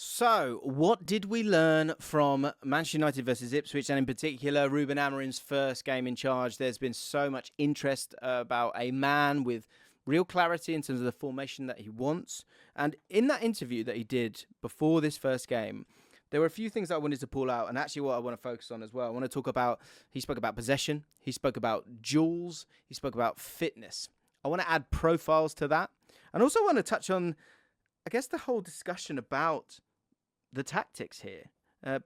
So, what did we learn from Manchester United versus Ipswich, and in particular, Ruben Amorim's first game in charge? There's been so much interest about a man with real clarity in terms of the formation that he wants. And in that interview that he did before this first game, there were a few things that I wanted to pull out, and actually what I want to focus on as well. I want to talk about, he spoke about possession, he spoke about duels, he spoke about fitness. I want to add profiles to that. And also want to touch on, I guess, the whole discussion about the tactics here,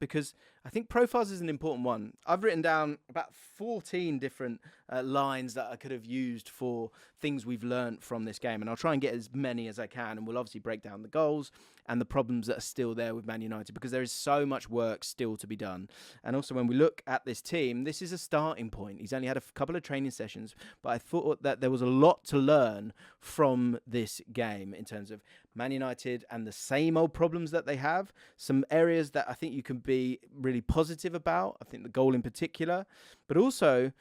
because I think profiles is an important one. I've written down about 14 different lines that I could have used for things we've learned from this game, and I'll try and get as many as I can, and we'll obviously break down the goals and the problems that are still there with Man United, because there is so much work still to be done. And also, when we look at this team, this is a starting point. He's only had a couple of training sessions, but I thought that there was a lot to learn from this game in terms of Man United and the same old problems that they have. Some areas that I think you can be really positive about. I think the goal in particular, but also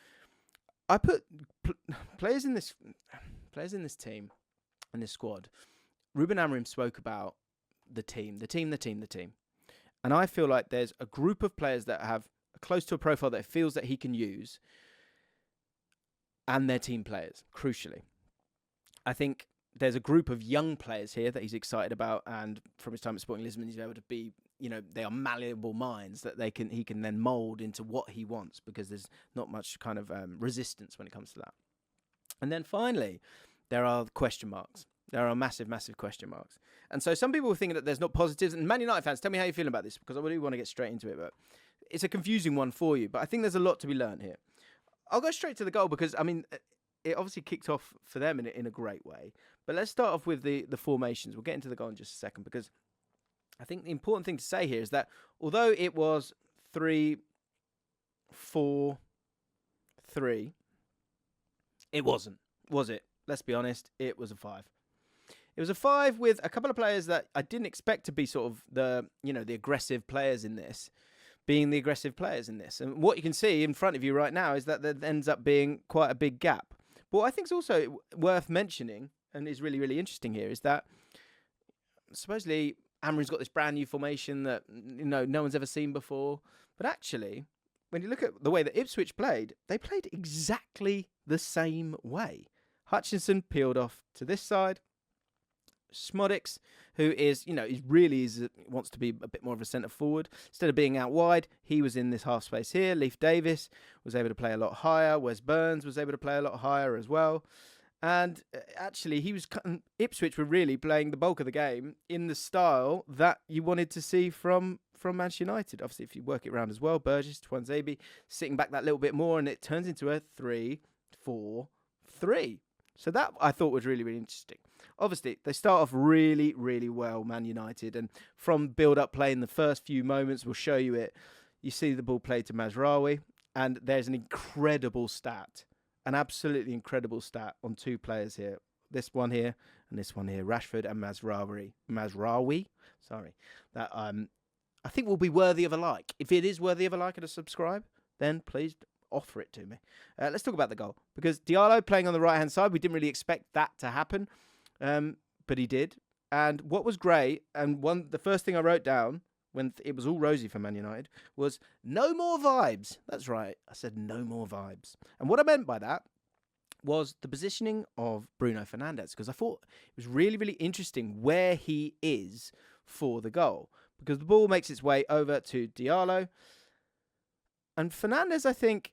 I put players in this team and this squad. Ruben Amorim spoke about the team, and I feel like there's a group of players that have close to a profile that feels that he can use, and they're team players. Crucially, I think there's a group of young players here that he's excited about, and from his time at Sporting Lisbon, he's able to be, they are malleable minds that he can then mould into what he wants, because there's not much kind of resistance when it comes to that. And then finally, there are question marks. There are massive, massive question marks. And so some people are thinking that there's not positives. And Man United fans, tell me how you feel about this, because I really want to get straight into it. But it's a confusing one for you. But I think there's a lot to be learned here. I'll go straight to the goal, because, it obviously kicked off for them in a great way. But let's start off with the formations. We'll get into the goal in just a second, because I think the important thing to say here is that although it was 3-4-3, it wasn't, was it? Let's be honest, it was a 5. It was a 5 with a couple of players that I didn't expect to be sort of the aggressive players in this, being the aggressive players in this. And what you can see in front of you right now is that there ends up being quite a big gap. But what I think is also worth mentioning, and is really, really interesting here, is that supposedly Amorim's got this brand new formation that no one's ever seen before. But actually, when you look at the way that Ipswich played, they played exactly the same way. Hutchinson peeled off to this side. Smodics, who wants to be a bit more of a centre forward. Instead of being out wide, he was in this half space here. Leif Davis was able to play a lot higher. Wes Burns was able to play a lot higher as well. And actually, Ipswich were really playing the bulk of the game in the style that you wanted to see from Manchester United. Obviously, if you work it around as well, Burgess, Twanzebe, sitting back that little bit more, and it turns into a 3-4-3. So that I thought was really, really interesting. Obviously, they start off really, really well, Man United. And from build-up play in the first few moments, we'll show you it. You see the ball played to Mazraoui. And there's an incredible stat, an absolutely incredible stat on two players here. This one here and this one here, Rashford and Mazraoui. Sorry. That I think will be worthy of a like. If it is worthy of a like and a subscribe, then please offer it to me. Let's talk about the goal, because Diallo playing on the right hand side, we didn't really expect that to happen, but he did. And what was great, and the first thing I wrote down when it was all rosy for Man United was no more vibes. That's right, I said no more vibes. And what I meant by that was the positioning of Bruno Fernandes, because I thought it was really, really interesting where he is for the goal, because the ball makes its way over to Diallo. And Fernandes, I think,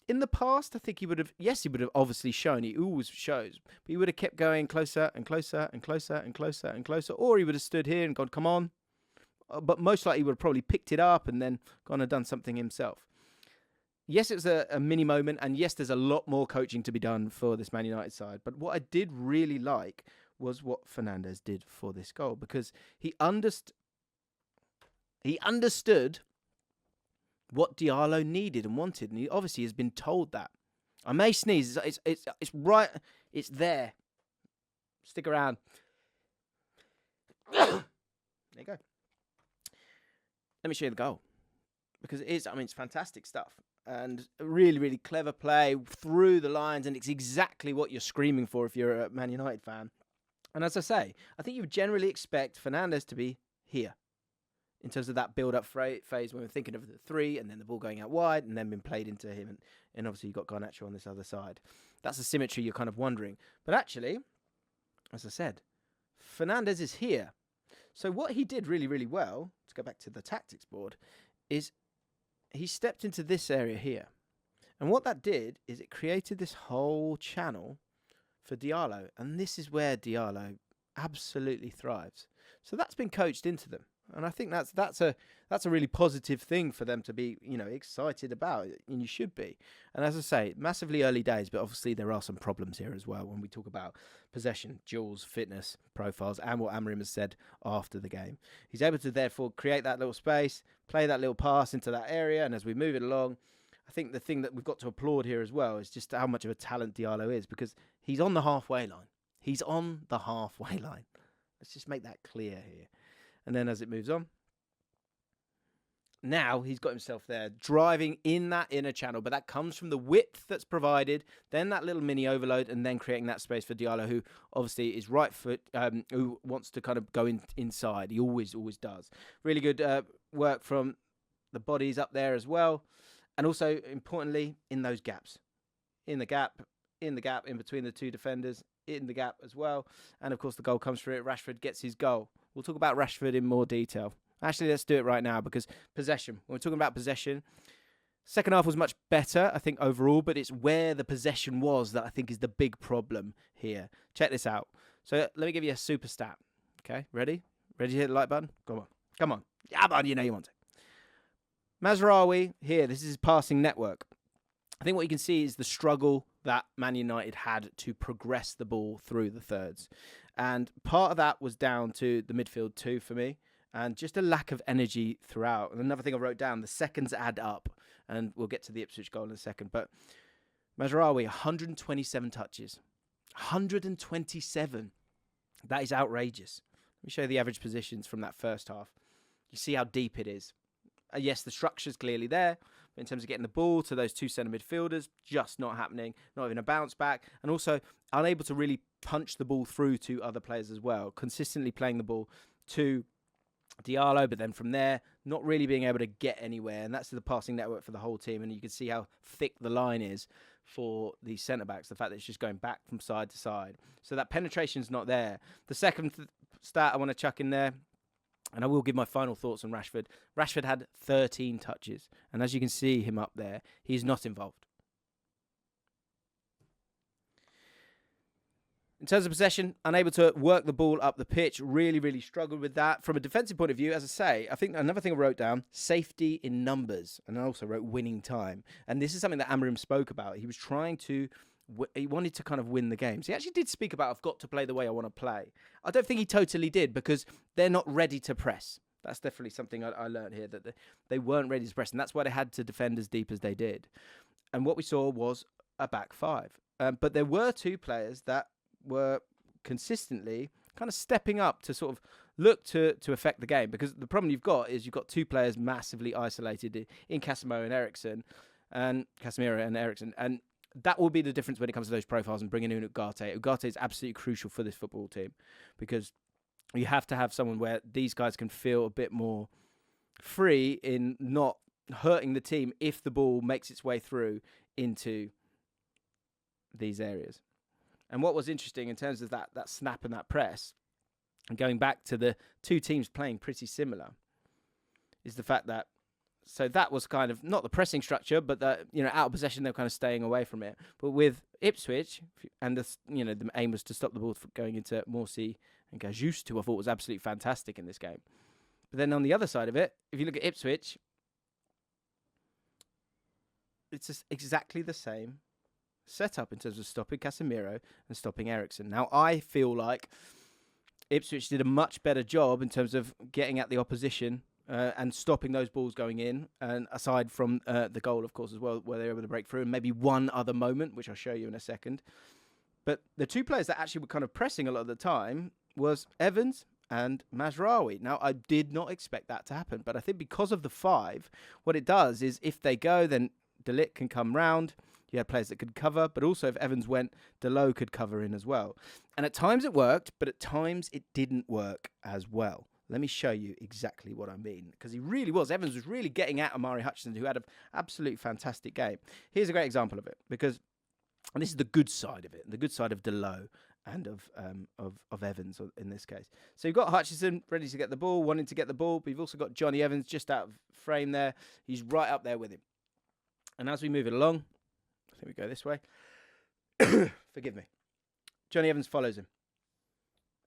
in the past, I think he would have obviously shown, he always shows, but he would have kept going closer and closer and closer and closer and closer, or he would have stood here and gone, come on. But most likely he would have probably picked it up and then gone and done something himself. Yes, it was a mini moment, and yes, there's a lot more coaching to be done for this Man United side. But what I did really like was what Fernandes did for this goal, because he understood what Diallo needed and wanted, and he obviously has been told that. I may sneeze. It's right. It's there. Stick around. There you go. Let me show you the goal, because it's fantastic stuff, and really, really clever play through the lines, and it's exactly what you're screaming for if you're a Man United fan. And as I say, I think you would generally expect Fernandes to be here. in terms of that build-up phase when we're thinking of the 3 and then the ball going out wide and then being played into him. And obviously you've got Garnacho on this other side. That's the symmetry you're kind of wondering. But actually, as I said, Fernandes is here. So what he did really, really well, to go back to the tactics board, is he stepped into this area here. And what that did is it created this whole channel for Diallo. And this is where Diallo absolutely thrives. So that's been coached into them. And I think that's a really positive thing for them to be, excited about, and you should be. And as I say, massively early days, but obviously there are some problems here as well when we talk about possession, duels, fitness, profiles, and what Amorim has said after the game. He's able to therefore create that little space, play that little pass into that area, and as we move it along, I think the thing that we've got to applaud here as well is just how much of a talent Diallo is, because he's on the halfway line. He's on the halfway line. Let's just make that clear here. And then as it moves on, now he's got himself there driving in that inner channel, but that comes from the width that's provided, then that little mini overload, and then creating that space for Diallo, who obviously is right foot, who wants to kind of go inside. He always does. Really good work from the bodies up there as well. And also, importantly, in those gaps. In the gap, in between the two defenders, in the gap as well. And of course, the goal comes through it. Rashford gets his goal. We'll talk about Rashford in more detail. Actually, let's do it right now, because possession. When we're talking about possession, second half was much better, I think, overall, but it's where the possession was that I think is the big problem here. Check this out. So let me give you a super stat. Okay, ready? Ready to hit the like button? Come on. Yeah, bud, you know you want to. Mazraoui here, this is his passing network. I think what you can see is the struggle that Man United had to progress the ball through the thirds. And part of that was down to the midfield too for me, and just a lack of energy throughout. And another thing I wrote down, the seconds add up, and we'll get to the Ipswich goal in a second. But Mazraoui, 127 touches. 127. That is outrageous. Let me show you the average positions from that first half. You see how deep it is. Yes, the structure's clearly there, but in terms of getting the ball to those two centre midfielders, just not happening, not even a bounce back, and also unable to really punch the ball through to other players as well, consistently playing the ball to Diallo, but then from there, not really being able to get anywhere, and that's the passing network for the whole team, and you can see how thick the line is for the centre-backs, the fact that it's just going back from side to side. So that penetration's not there. The second stat I want to chuck in there, and I will give my final thoughts on Rashford. Rashford had 13 touches. And as you can see him up there, he's not involved. In terms of possession, unable to work the ball up the pitch. Really, really struggled with that. From a defensive point of view, as I say, I think another thing I wrote down, safety in numbers. And I also wrote winning time. And this is something that Amorim spoke about. He was trying to... He wanted to kind of win the games. He actually did speak about, I've got to play the way I want to play. I don't think he totally did, because they're not ready to press. That's definitely something I learned here, that they weren't ready to press, and that's why they had to defend as deep as they did. And what we saw was a back five. But there were two players that were consistently kind of stepping up to sort of look to affect the game, because the problem you've got is you've got two players massively isolated in Casemiro and Eriksen, and that will be the difference when it comes to those profiles and bringing in Ugarte. Ugarte is absolutely crucial for this football team, because you have to have someone where these guys can feel a bit more free in not hurting the team if the ball makes its way through into these areas. And what was interesting in terms of that snap and that press, and going back to the two teams playing pretty similar, is the fact that so that was kind of not the pressing structure, but that, out of possession, they were kind of staying away from it. But with Ipswich, and the aim was to stop the ball from going into Morsi and Gajust, who I thought was absolutely fantastic in this game. But then on the other side of it, if you look at Ipswich, it's just exactly the same setup in terms of stopping Casemiro and stopping Eriksen. Now, I feel like Ipswich did a much better job in terms of getting at the opposition and stopping those balls going in, and aside from the goal, of course, as well, where they were able to break through, and maybe one other moment, which I'll show you in a second. But the two players that actually were kind of pressing a lot of the time was Evans and Mazraoui. Now, I did not expect that to happen, but I think because of the five, what it does is if they go, then De Ligt can come round. You had players that could cover, but also if Evans went, Delot could cover in as well. And at times it worked, but at times it didn't work as well. Let me show you exactly what I mean, because he really was. Evans was really getting at Omari Hutchinson, who had an absolutely fantastic game. Here's a great example of it, and this is the good side of it, the good side of Delo and of Evans in this case. So you've got Hutchinson ready to get the ball, wanting to get the ball, but you've also got Johnny Evans just out of frame there. He's right up there with him. And as we move it along, I think we go this way. Forgive me. Johnny Evans follows him.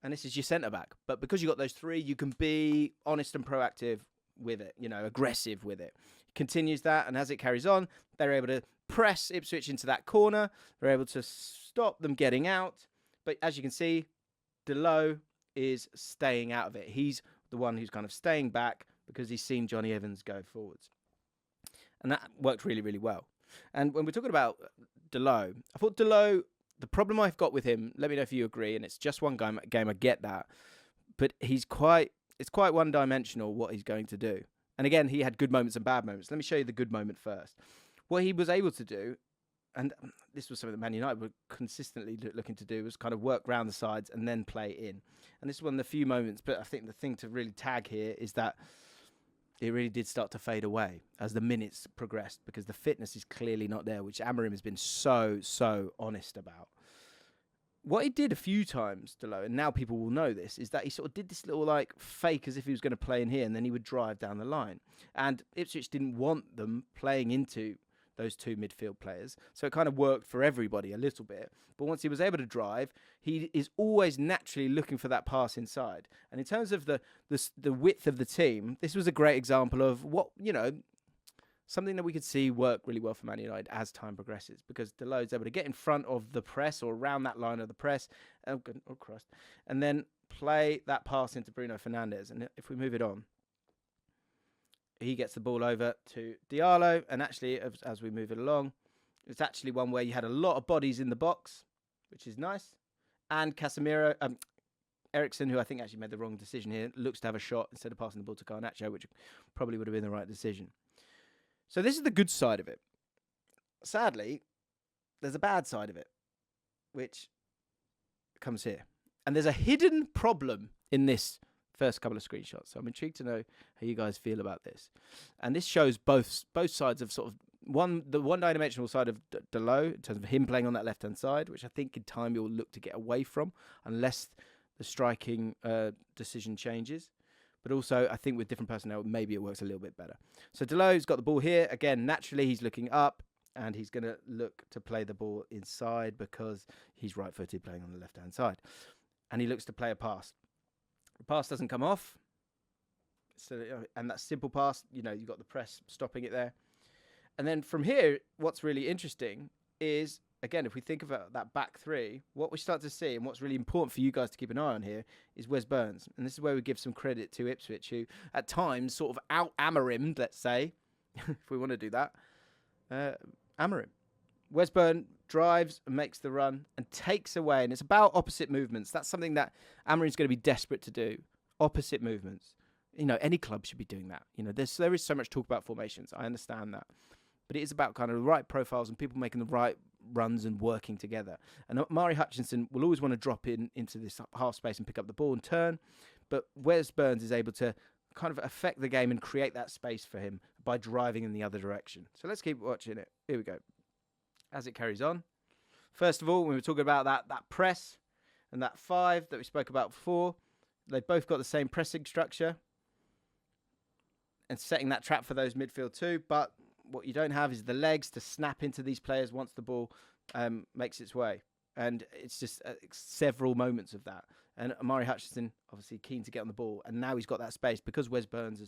And this is your centre-back. But because you've got those three, you can be honest and proactive with it, aggressive with it. Continues that, and as it carries on, they're able to press Ipswich into that corner. They're able to stop them getting out. But as you can see, Delo is staying out of it. He's the one who's kind of staying back because he's seen Johnny Evans go forwards. And that worked really, really well. And when we're talking about Delo, I thought Delo, the problem I've got with him, let me know if you agree, and it's just one game, I get that, but it's quite one-dimensional what he's going to do. And again, he had good moments and bad moments. Let me show you the good moment first. What he was able to do, and this was something that Man United were consistently looking to do, was kind of work round the sides and then play in. And this is one of the few moments, but I think the thing to really tag here is that it really did start to fade away as the minutes progressed, because the fitness is clearly not there, which Amorim has been so honest about. What he did a few times, Delo, and now people will know this, is that he sort of did this little fake as if he was going to play in here, and then he would drive down the line. And Ipswich didn't want them playing into those two midfield players, so it kind of worked for everybody a little bit. But once he was able to drive, he is always naturally looking for that pass inside. And in terms of the width of the team, this was a great example of what, something that we could see work really well for Man United as time progresses, because Delo's able to get in front of the press or around that line of the press, and then play that pass into Bruno Fernandes. And if we move it on, he gets the ball over to Diallo, and actually, as we move it along, it's actually one where you had a lot of bodies in the box, which is nice. And Casemiro, Eriksson, who I think actually made the wrong decision here, looks to have a shot instead of passing the ball to Garnacho, which probably would have been the right decision. So this is the good side of it. Sadly, there's a bad side of it, which comes here. And there's a hidden problem in this first couple of screenshots. So I'm intrigued to know how you guys feel about this. And this shows both sides of sort of the one-dimensional side of Delo, in terms of him playing on that left-hand side, which I think in time you'll look to get away from unless the striking decision changes. But also, I think with different personnel, maybe it works a little bit better. So Delo's got the ball here. Again, naturally, he's looking up, and he's going to look to play the ball inside because he's right-footed playing on the left-hand side. And he looks to play a pass. The pass doesn't come off. So, and that simple pass, you've got the press stopping it there. And then from here, what's really interesting is, again, if we think about that back three, what we start to see, and what's really important for you guys to keep an eye on here, is Wes Burns. And this is where we give some credit to Ipswich, who at times sort of out-Amorim'd, let's say, if we want to do that, Amorim. Wes Burns drives and makes the run and takes away, and it's about opposite movements. That's something that Amorim's going to be desperate to do, opposite movements. Any club should be doing that. There is so much talk about formations. I understand that. But it is about kind of the right profiles and people making the right runs and working together. And Omari Hutchinson will always want to drop into this half space and pick up the ball and turn. But Wes Burns is able to kind of affect the game and create that space for him by driving in the other direction. So let's keep watching it. Here we go. As it carries on. First of all, when we were talking about that press and that 5 that we spoke about before, they've both got the same pressing structure and setting that trap for those midfield too. But what you don't have is the legs to snap into these players once the ball makes its way. And it's just several moments of that. And Omari Hutchinson, obviously keen to get on the ball. And now he's got that space because Wes Burns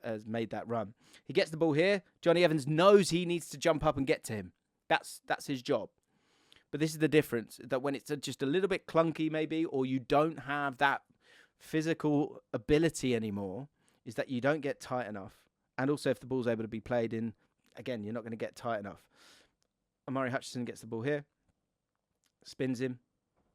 has made that run. He gets the ball here. Johnny Evans knows he needs to jump up and get to him. That's his job. But this is the difference, that when it's just a little bit clunky maybe, or you don't have that physical ability anymore, is that you don't get tight enough. And also if the ball's able to be played in, again, you're not going to get tight enough. Omari Hutchinson gets the ball here, spins him,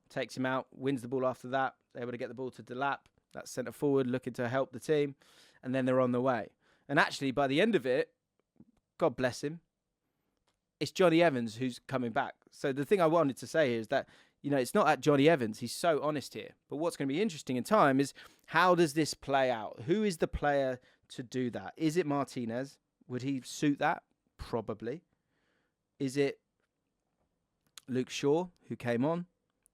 takes him out, wins the ball after that, able to get the ball to Delap, that's centre forward, looking to help the team, and then they're on the way. And actually, by the end of it, God bless him, it's Johnny Evans who's coming back. So the thing I wanted to say is that, it's not at Johnny Evans. He's so honest here. But what's going to be interesting in time is How does this play out? Who is the player to do that? Is it Martinez? Would he suit that? Probably. Is it Luke Shaw, who came on?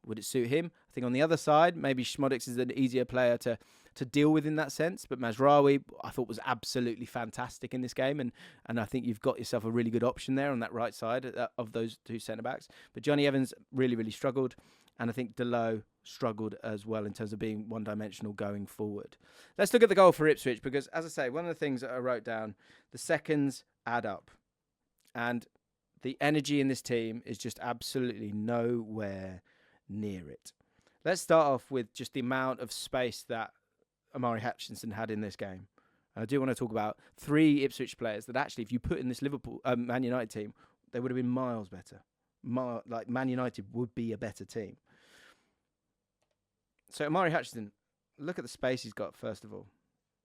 Would it suit him? I think on the other side, maybe Schmodix is an easier player to deal with in that sense. But Mazraoui, I thought, was absolutely fantastic in this game. And I think you've got yourself a really good option there on that right side of those two centre-backs. But Johnny Evans really, really struggled. And I think Delot struggled as well in terms of being one-dimensional going forward. Let's look at the goal for Ipswich because, as I say, one of the things that I wrote down, the seconds add up. And the energy in this team is just absolutely nowhere near it. Let's start off with just the amount of space that Omari Hutchinson had in this game. I do want to talk about 3 Ipswich players that actually, if you put in this Man United team, they would have been miles better. Like Man United would be a better team. So Omari Hutchinson, look at the space he's got, first of all.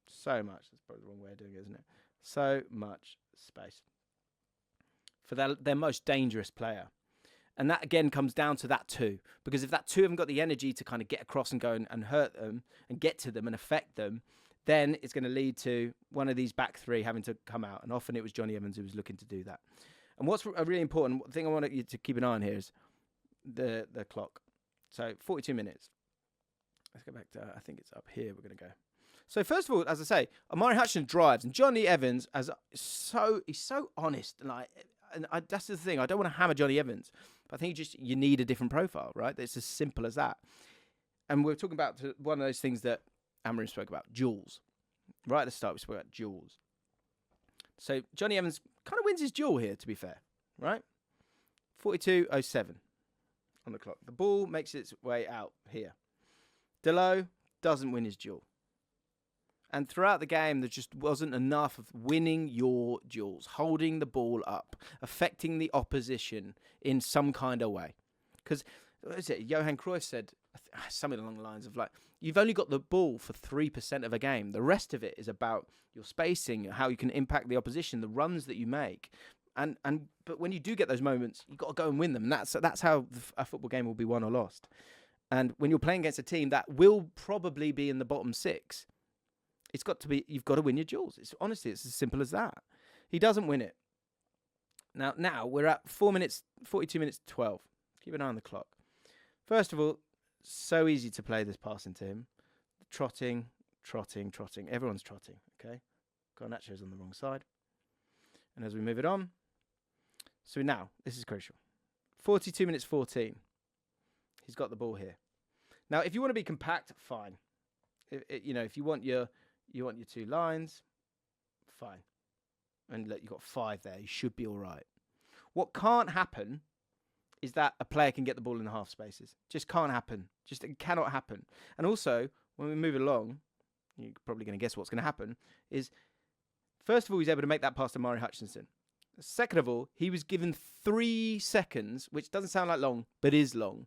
So much. That's probably the wrong way of doing it, isn't it? So much space. For their most dangerous player. And that, again, comes down to that 2. Because if that 2 haven't got the energy to kind of get across and go and hurt them and get to them and affect them, then it's going to lead to one of these back 3 having to come out. And often it was Johnny Evans who was looking to do that. And what's a really important thing I want you to keep an eye on here is the clock. So 42 minutes. Let's go back to, I think it's up here we're going to go. So first of all, as I say, Omari Hutchinson drives. And Johnny Evans, he's so honest. And that's the thing. I don't want to hammer Johnny Evans. But I think you need a different profile, right? It's as simple as that. And we're talking about one of those things that Amorim spoke about, duels. Right at the start, we spoke about duels. So Johnny Evans kind of wins his duel here, to be fair, right? 42:07 on the clock. The ball makes its way out here. Delot doesn't win his duel. And throughout the game, there just wasn't enough of winning your duels, holding the ball up, affecting the opposition in some kind of way. Because, what is it? Johan Cruyff said something along the lines of you've only got the ball for 3% of a game. The rest of it is about your spacing, how you can impact the opposition, the runs that you make. But when you do get those moments, you've got to go and win them. And that's how a football game will be won or lost. And when you're playing against a team that will probably be in the bottom 6, you've got to win your duels. Honestly, it's as simple as that. He doesn't win it. Now we're at 42 minutes 12. Keep an eye on the clock. First of all, so easy to play this pass into him. Trotting. Everyone's trotting, okay? Garnacho's on the wrong side. And as we move it on, so now, this is crucial. 42 minutes 14. He's got the ball here. Now, if you want to be compact, fine. If you want your 2 lines, fine. And look, you've got 5 there. You should be all right. What can't happen is that a player can get the ball in the half spaces. Just can't happen. It cannot happen. And also, when we move along, you're probably going to guess what's going to happen, is first of all, he's able to make that pass to Omari Hutchinson. Second of all, he was given 3 seconds, which doesn't sound like long, but is long,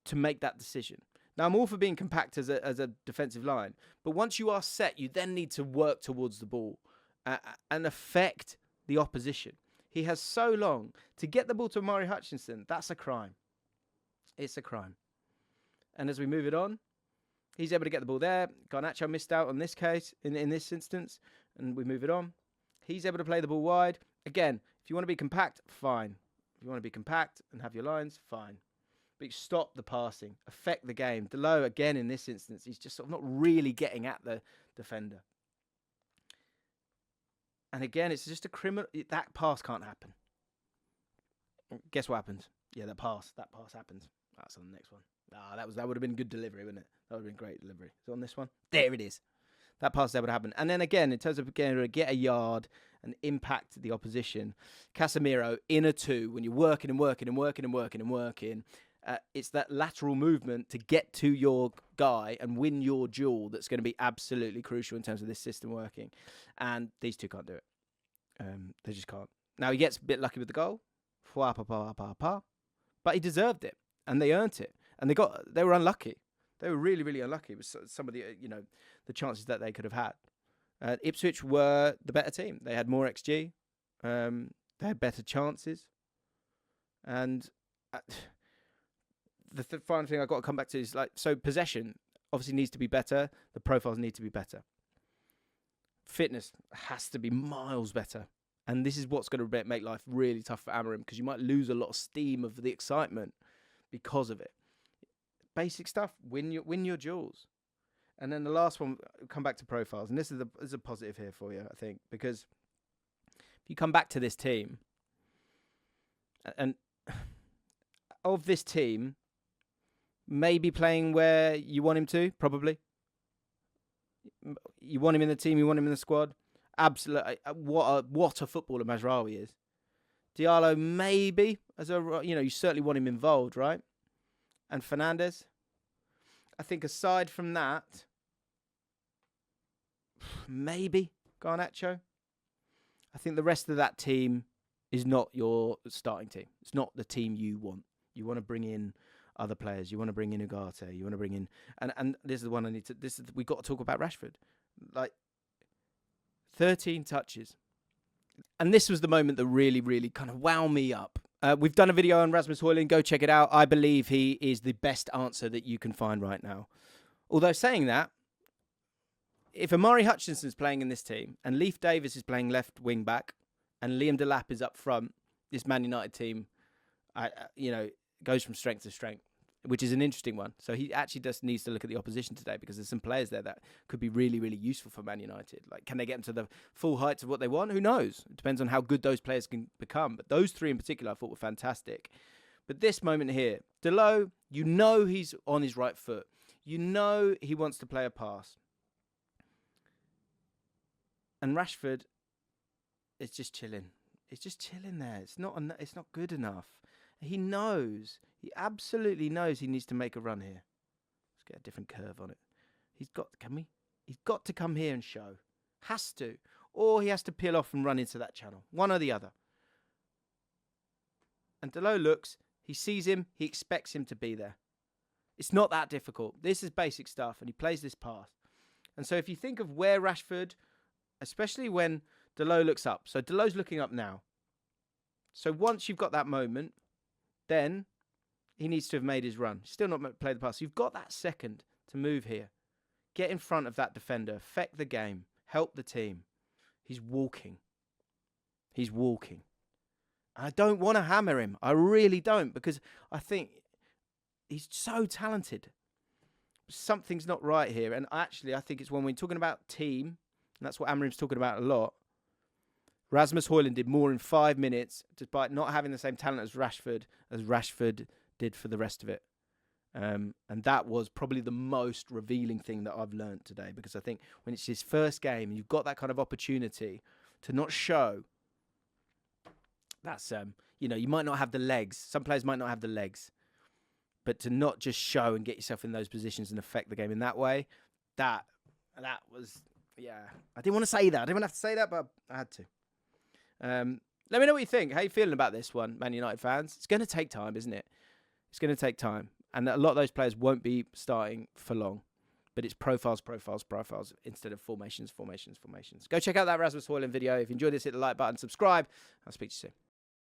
to make that decision. Now, I'm all for being compact as a defensive line, but once you are set, you then need to work towards the ball and affect the opposition. He has so long to get the ball to Omari Hutchinson. That's a crime. It's a crime. And as we move it on, he's able to get the ball there. Garnacho missed out on this case, in this instance, and we move it on. He's able to play the ball wide. Again, if you want to be compact, fine. If you want to be compact and have your lines, fine. But you stop the passing, affect the game. Delot, again, in this instance, he's just sort of not really getting at the defender. And again, it's just a criminal. That pass can't happen. Guess what happens? Yeah, that pass happens. That's on the next one. That would have been good delivery, wouldn't it? That would have been great delivery. Is it on this one? There it is. That pass there would happen. And then again, in terms of getting to get a yard and impact the opposition, Casemiro in a 2, when you're working, it's that lateral movement to get to your guy and win your duel that's going to be absolutely crucial in terms of this system working. And these 2 can't do it. They just can't. Now, he gets a bit lucky with the goal. But he deserved it. And they earned it. And they were unlucky. They were really, really unlucky with some of the chances that they could have had. Ipswich were the better team. They had more XG. They had better chances. And the final thing I've got to come back to is possession. obviously needs to be better. The profiles need to be better. Fitness has to be miles better. And this is what's going to make life really tough for Amorim, because you might lose a lot of steam of the excitement because of it. Basic stuff, win your duels. And then the last one, come back to profiles. And this is a positive here for you, I think, because if you come back to this team, and of this team, maybe playing where you want him to, probably. You want him in the team, you want him in the squad. Absolutely. What a footballer Mazraoui is. Diallo, maybe, you certainly want him involved, right? And Fernandes. I think aside from that, maybe Garnacho. I think the rest of that team is not your starting team. It's not the team you want. You want to bring in other players. You want to bring in Ugarte. You want to bring in... And this is the one I need to... We've got to talk about Rashford. 13 touches. And this was the moment that really, really kind of wound me up. We've done a video on Rasmus Højlund. Go check it out. I believe he is the best answer that you can find right now. Although saying that, if Amari Hutchinson's playing in this team and Leif Davis is playing left wing back and Liam Delap is up front, this Man United team, goes from strength to strength, which is an interesting one. So he actually just needs to look at the opposition today, because there's some players there that could be really, really useful for Man United. Can they get them to the full heights of what they want? Who knows? It depends on how good those players can become. But those three in particular I thought were fantastic. But this moment here, Delot, he's on his right foot. He wants to play a pass. And Rashford is just chilling. It's just chilling there. It's not good enough. He absolutely knows he needs to make a run here. Let's get a different curve on it. He's got to come here and show. Has to. Or he has to peel off and run into that channel. One or the other. And Delot looks, he sees him, he expects him to be there. It's not that difficult. This is basic stuff, and he plays this pass. And so if you think of where Rashford, especially when Delot looks up. So Delot's looking up now. So once you've got that moment, then he needs to have made his run. Still not played the pass. You've got that second to move here. Get in front of that defender. Affect the game. Help the team. He's walking. I don't want to hammer him. I really don't, because I think he's so talented. Something's not right here. And actually, I think it's when we're talking about team, and that's what Amorim's talking about a lot. Rasmus Højlund did more in 5 minutes, despite not having the same talent as Rashford did for the rest of it. And that was probably the most revealing thing that I've learned today, because I think when it's his first game and you've got that kind of opportunity to not show, that's, you might not have the legs. Some players might not have the legs. But to not just show and get yourself in those positions and affect the game in that way, that was... Yeah, I didn't want to say that. I didn't want to have to say that, but I had to. Let me know what you think. How are you feeling about this one, Man United fans? It's going to take time, isn't it? It's going to take time. And a lot of those players won't be starting for long. But it's profiles instead of formations. Go check out that Rasmus Højlund video. If you enjoyed this, hit the like button, subscribe. I'll speak to you soon.